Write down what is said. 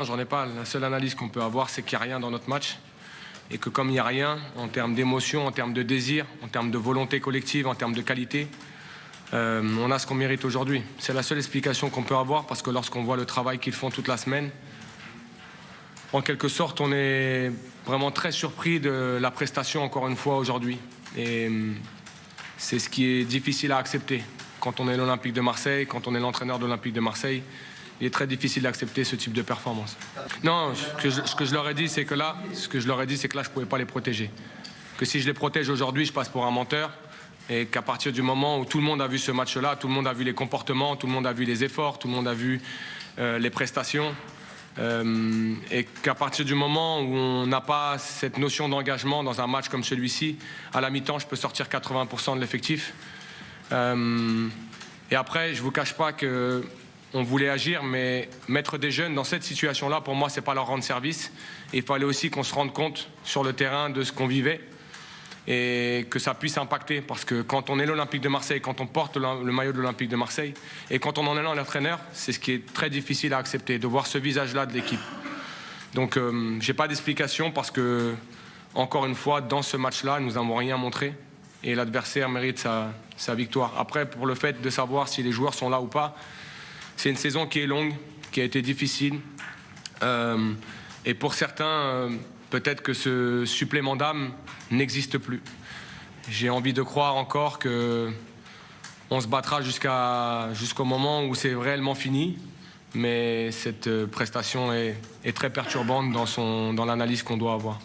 J'en ai pas. La seule analyse qu'on peut avoir, c'est qu'il n'y a rien dans notre match. Et que comme il n'y a rien, en termes d'émotion, en termes de désir, en termes de volonté collective, en termes de qualité, on a ce qu'on mérite aujourd'hui. C'est la seule explication qu'on peut avoir, parce que lorsqu'on voit le travail qu'ils font toute la semaine, en quelque sorte, on est vraiment très surpris de la prestation, encore une fois, aujourd'hui. Et c'est ce qui est difficile à accepter. Quand on est l'Olympique de Marseille, quand on est l'entraîneur de l'Olympique de Marseille, il est très difficile d'accepter ce type de performance. Non, ce que je leur ai dit, c'est que là, je ne pouvais pas les protéger. Que si je les protège aujourd'hui, je passe pour un menteur. Et qu'à partir du moment où tout le monde a vu ce match-là, tout le monde a vu les comportements, tout le monde a vu les efforts, tout le monde a vu les prestations, et qu'à partir du moment où on n'a pas cette notion d'engagement dans un match comme celui-ci, à la mi-temps, je peux sortir 80% de l'effectif. Et après, je ne vous cache pas qu'on voulait agir, mais mettre des jeunes dans cette situation-là, pour moi, ce n'est pas leur rendre service. Et il fallait aussi qu'on se rende compte sur le terrain de ce qu'on vivait et que ça puisse impacter. Parce que quand on est l'Olympique de Marseille, quand on porte le maillot de l'Olympique de Marseille, et quand on en est l'entraîneur, c'est ce qui est très difficile à accepter, de voir ce visage-là de l'équipe. Donc, je n'ai pas d'explication parce que, encore une fois, dans ce match-là, nous n'avons rien montré. Et l'adversaire mérite sa victoire. Après, pour le fait de savoir si les joueurs sont là ou pas, c'est une saison qui est longue, qui a été difficile. Et pour certains, peut-être que ce supplément d'âme n'existe plus. J'ai envie de croire encore qu'on se battra jusqu'au moment où c'est réellement fini. Mais cette prestation est très perturbante dans l'analyse qu'on doit avoir.